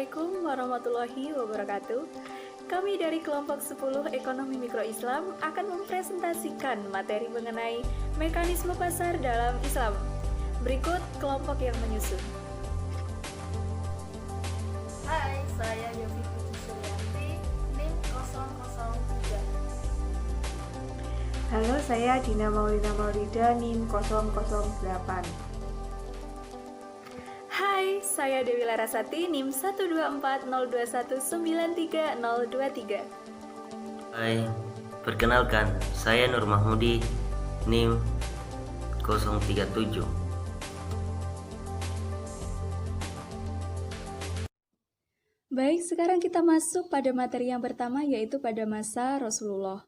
Assalamualaikum warahmatullahi wabarakatuh. Kami dari kelompok 10 Ekonomi Mikro Islam akan mempresentasikan materi mengenai mekanisme pasar dalam Islam. Berikut kelompok yang menyusun. Hai, saya Yofi Putri Suryanti, NIM 003. Halo, saya Dina Maulina Maulida, NIM 008. Hai, saya Dewi Larasati, NIM 12402193023. Hai, perkenalkan, saya Nur Mahmudi, NIM 037. Baik, sekarang kita masuk pada materi yang pertama, yaitu pada masa Rasulullah.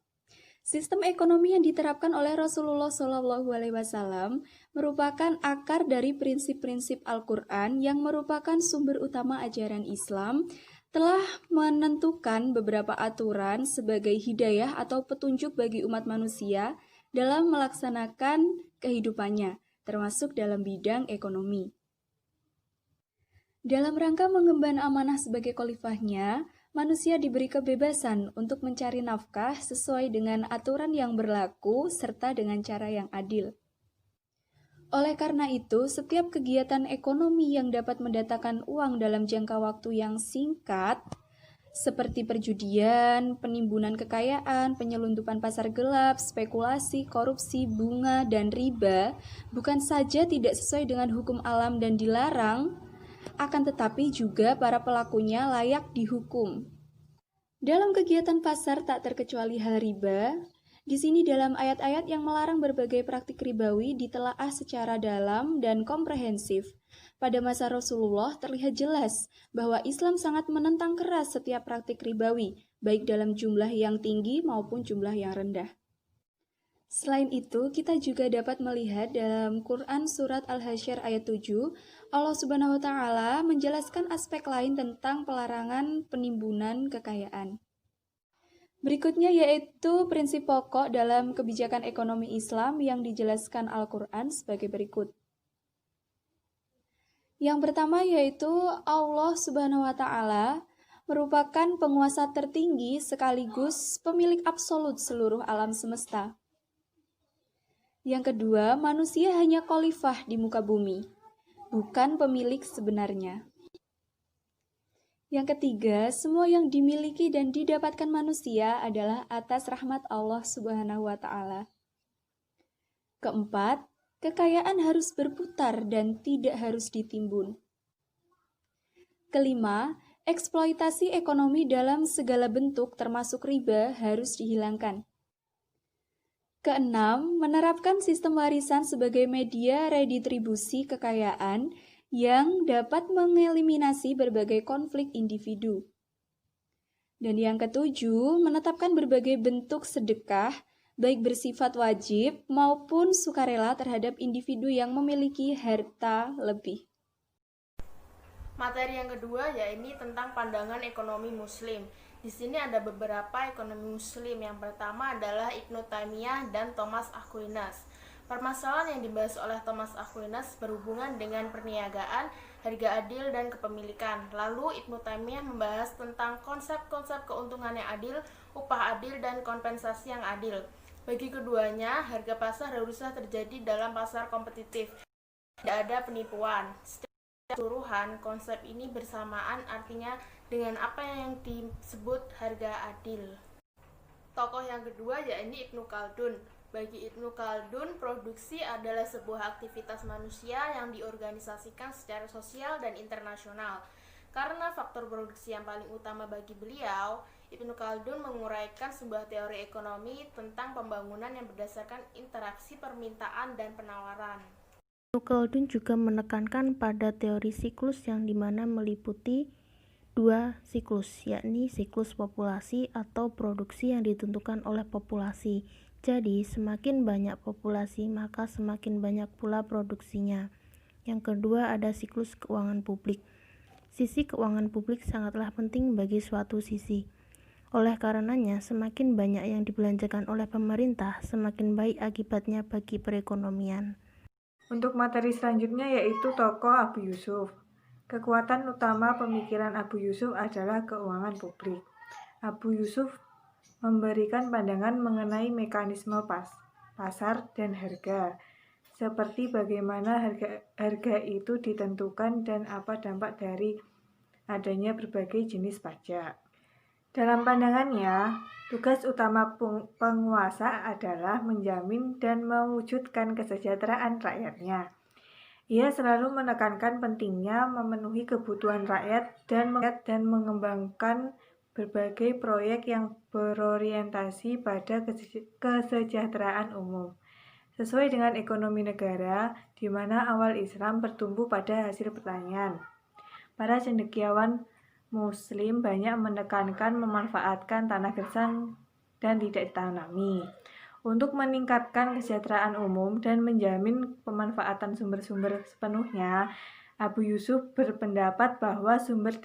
Sistem ekonomi yang diterapkan oleh Rasulullah SAW merupakan akar dari prinsip-prinsip Al-Quran yang merupakan sumber utama ajaran Islam, telah menentukan beberapa aturan sebagai hidayah atau petunjuk bagi umat manusia dalam melaksanakan kehidupannya, termasuk dalam bidang ekonomi. Dalam rangka mengemban amanah sebagai khalifahnya, manusia diberi kebebasan untuk mencari nafkah sesuai dengan aturan yang berlaku serta dengan cara yang adil. Oleh karena itu, setiap kegiatan ekonomi yang dapat mendatangkan uang dalam jangka waktu yang singkat, seperti perjudian, penimbunan kekayaan, penyelundupan pasar gelap, spekulasi, korupsi, bunga, dan riba, bukan saja tidak sesuai dengan hukum alam dan dilarang, akan tetapi juga para pelakunya layak dihukum. Dalam kegiatan pasar tak terkecuali hal riba, di sini dalam ayat-ayat yang melarang berbagai praktik ribawi ditelaah secara dalam dan komprehensif. Pada masa Rasulullah terlihat jelas bahwa Islam sangat menentang keras setiap praktik ribawi, baik dalam jumlah yang tinggi maupun jumlah yang rendah. Selain itu, kita juga dapat melihat dalam Quran Surat Al-Hasyr ayat 7, Allah Subhanahu wa Ta'ala menjelaskan aspek lain tentang pelarangan penimbunan kekayaan. Berikutnya yaitu prinsip pokok dalam kebijakan ekonomi Islam yang dijelaskan Al-Quran sebagai berikut. Yang pertama yaitu Allah Subhanahu wa Ta'ala merupakan penguasa tertinggi sekaligus pemilik absolut seluruh alam semesta. Yang kedua, manusia hanya khalifah di muka bumi, bukan pemilik sebenarnya. Yang ketiga, semua yang dimiliki dan didapatkan manusia adalah atas rahmat Allah Subhanahu wa Ta'ala. Keempat, kekayaan harus berputar dan tidak harus ditimbun. Kelima, eksploitasi ekonomi dalam segala bentuk termasuk riba harus dihilangkan. Keenam, menerapkan sistem warisan sebagai media redistribusi kekayaan yang dapat mengeliminasi berbagai konflik individu. Dan yang ketujuh, menetapkan berbagai bentuk sedekah, baik bersifat wajib maupun sukarela terhadap individu yang memiliki harta lebih. Materi yang kedua yaitu tentang pandangan ekonomi muslim. Di sini ada beberapa ekonomi muslim. Yang pertama adalah Ibnu Taimiyah dan Thomas Aquinas. Permasalahan yang dibahas oleh Thomas Aquinas berhubungan dengan perniagaan, harga adil, dan kepemilikan. Lalu Ibnu Taimiyah membahas tentang konsep-konsep keuntungan yang adil, upah adil, dan kompensasi yang adil. Bagi keduanya, harga pasar haruslah terjadi dalam pasar kompetitif. Tidak ada penipuan. Keseluruhan konsep ini bersamaan artinya dengan apa yang disebut harga adil. Tokoh yang kedua yaitu Ibnu Khaldun. Bagi Ibnu Khaldun, produksi adalah sebuah aktivitas manusia yang diorganisasikan secara sosial dan internasional. Karena faktor produksi yang paling utama bagi beliau, Ibnu Khaldun menguraikan sebuah teori ekonomi tentang pembangunan yang berdasarkan interaksi permintaan dan penawaran. Ibnu Khaldun juga menekankan pada teori siklus yang dimana meliputi dua siklus, yakni siklus populasi atau produksi yang ditentukan oleh populasi. Jadi, semakin banyak populasi, maka semakin banyak pula produksinya. Yang kedua ada siklus keuangan publik. Sisi keuangan publik sangatlah penting bagi suatu sisi. Oleh karenanya, semakin banyak yang dibelanjakan oleh pemerintah, semakin baik akibatnya bagi perekonomian. Untuk materi selanjutnya yaitu tokoh Abu Yusuf. Kekuatan utama pemikiran Abu Yusuf adalah keuangan publik. Abu Yusuf memberikan pandangan mengenai mekanisme pasar dan harga, seperti bagaimana harga itu ditentukan dan apa dampak dari adanya berbagai jenis pajak. Dalam pandangannya, tugas utama penguasa adalah menjamin dan mewujudkan kesejahteraan rakyatnya. Ia selalu menekankan pentingnya memenuhi kebutuhan rakyat dan mengembangkan berbagai proyek yang berorientasi pada kesejahteraan umum, sesuai dengan ekonomi negara, di mana awal Islam bertumbuh pada hasil pertanian. Para cendekiawan Muslim banyak menekankan memanfaatkan tanah gersang dan tidak ditanami untuk meningkatkan kesejahteraan umum dan menjamin pemanfaatan sumber-sumber sepenuhnya. Abu Yusuf berpendapat bahwa sumber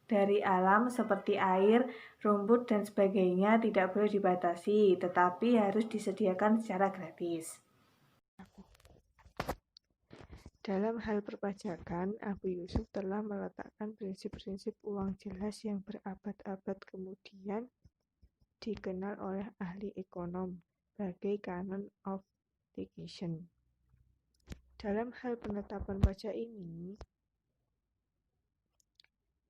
dari alam seperti air, rumput, dan sebagainya tidak boleh dibatasi, tetapi harus disediakan secara gratis. Dalam hal perpajakan, Abu Yusuf telah meletakkan prinsip-prinsip uang jelas yang berabad-abad kemudian dikenal oleh ahli ekonom sebagai canon of taxation. Dalam hal penetapan pajak ini,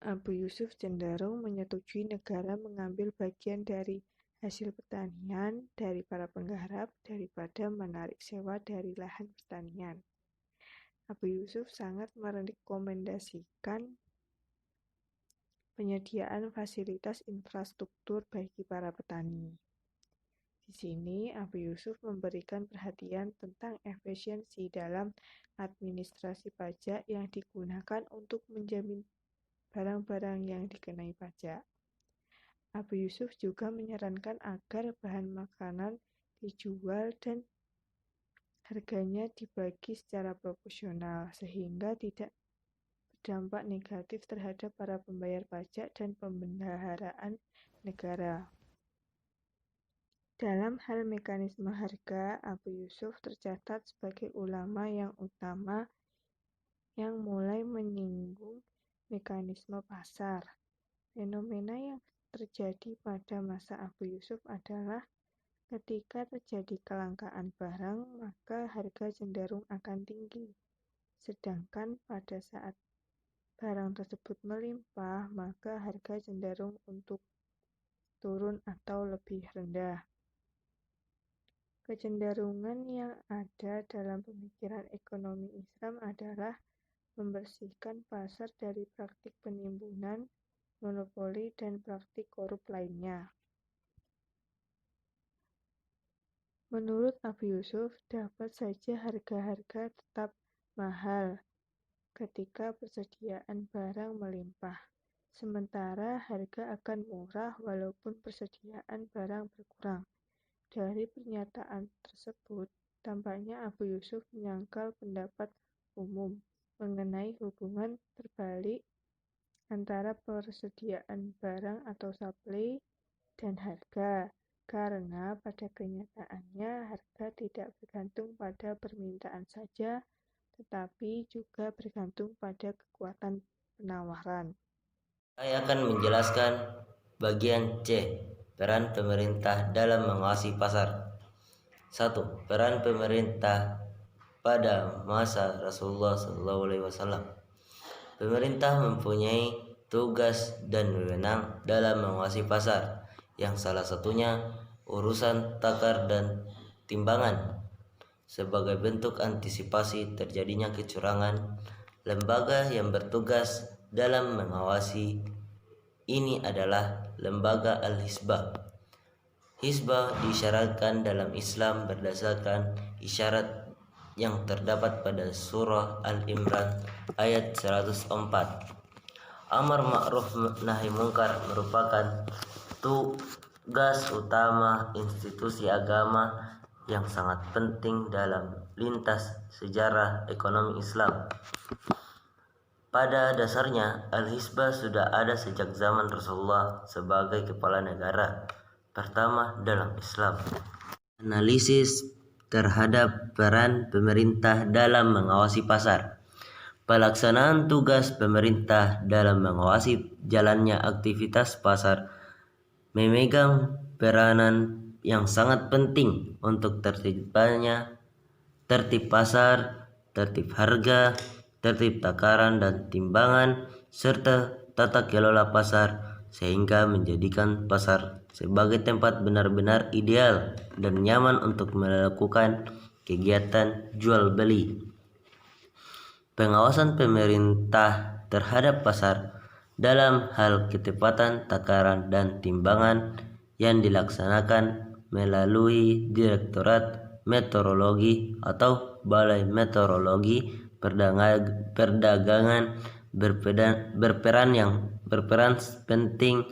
Abu Yusuf cenderung menyetujui negara mengambil bagian dari hasil pertanian dari para penggarap daripada menarik sewa dari lahan pertanian. Abu Yusuf sangat merekomendasikan penyediaan fasilitas infrastruktur bagi para petani. Di sini, Abu Yusuf memberikan perhatian tentang efisiensi dalam administrasi pajak yang digunakan untuk menjamin barang-barang yang dikenai pajak. Abu Yusuf juga menyarankan agar bahan makanan dijual dan harganya dibagi secara proporsional, sehingga tidak berdampak negatif terhadap para pembayar pajak dan pembendaharaan negara. Dalam hal mekanisme harga, Abu Yusuf tercatat sebagai ulama yang utama yang mulai menyinggung mekanisme pasar. Fenomena yang terjadi pada masa Abu Yusuf adalah ketika terjadi kelangkaan barang, maka harga cenderung akan tinggi. Sedangkan pada saat barang tersebut melimpah, maka harga cenderung untuk turun atau lebih rendah. Kecenderungan yang ada dalam pemikiran ekonomi Islam adalah membersihkan pasar dari praktik penimbunan, monopoli, dan praktik korup lainnya. Menurut Abu Yusuf, dapat saja harga-harga tetap mahal ketika persediaan barang melimpah, sementara harga akan murah walaupun persediaan barang berkurang. Dari pernyataan tersebut, tampaknya Abu Yusuf menyangkal pendapat umum mengenai hubungan terbalik antara persediaan barang atau supply dan harga, karena pada kenyataannya harga tidak bergantung pada permintaan saja, tetapi juga bergantung pada kekuatan penawaran. Saya akan menjelaskan bagian C, peran pemerintah dalam mengawasi pasar. 1. Peran pemerintah pada masa Rasulullah SAW. Pemerintah mempunyai tugas dan wewenang dalam mengawasi pasar, yang salah satunya urusan takar dan timbangan. Sebagai bentuk antisipasi terjadinya kecurangan, lembaga yang bertugas dalam mengawasi ini adalah lembaga Al-Hizbah. Hizbah disyaratkan dalam Islam berdasarkan isyarat yang terdapat pada surah Al-Imran ayat 104. Amar ma'ruf nahi mungkar merupakan tugas utama institusi agama yang sangat penting dalam lintas sejarah ekonomi Islam. Pada dasarnya, Al-Hizbah sudah ada sejak zaman Rasulullah sebagai kepala negara pertama dalam Islam. Analisis terhadap peran pemerintah dalam mengawasi pasar. Pelaksanaan tugas pemerintah dalam mengawasi jalannya aktivitas pasar memegang peranan yang sangat penting untuk tertib pasar, tertib harga, tertib takaran dan timbangan, serta tata kelola pasar, sehingga menjadikan pasar sebagai tempat benar-benar ideal dan nyaman untuk melakukan kegiatan jual beli. Pengawasan pemerintah terhadap pasar dalam hal ketepatan takaran dan timbangan yang dilaksanakan melalui Direktorat Meteorologi atau Balai Meteorologi Perdagangan berperan penting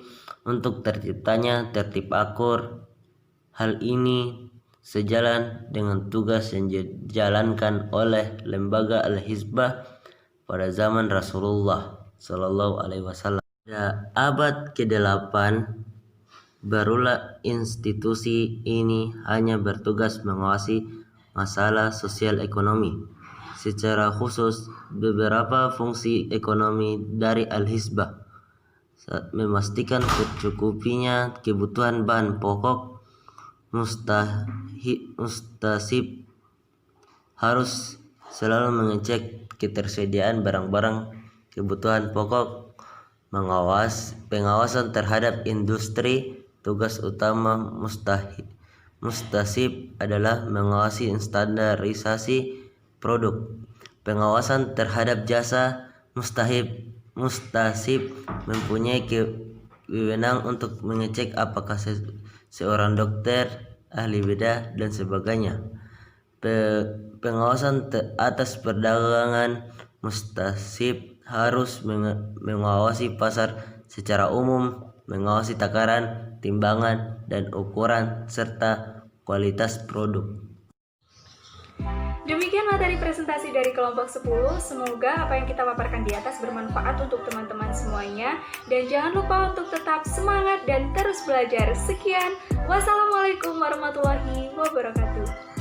untuk terciptanya tertib akur. Hal ini sejalan dengan tugas yang dijalankan oleh lembaga Al-Hizbah pada zaman Rasulullah Shallallahu Alaihi Wasallam. Pada abad ke-8 barulah institusi ini hanya bertugas mengawasi masalah sosial ekonomi. Secara khusus, beberapa fungsi ekonomi dari Al-Hizbah memastikan tercukupinya kebutuhan bahan pokok. Mustasib harus selalu mengecek ketersediaan barang-barang kebutuhan pokok. Pengawasan terhadap industri. Tugas utama mustasib adalah mengawasi standarisasi produk. Pengawasan terhadap jasa. Mustasib mempunyai wewenang untuk mengecek apakah seorang dokter, ahli bedah, dan sebagainya. Pengawasan atas perdagangan. Mustasib harus mengawasi pasar secara umum, mengawasi takaran, timbangan, dan ukuran, serta kualitas produk. Demikian materi presentasi dari kelompok 10. Semoga apa yang kita paparkan di atas bermanfaat untuk teman-teman semuanya. Dan jangan lupa untuk tetap semangat dan terus belajar. Sekian, wassalamualaikum warahmatullahi wabarakatuh.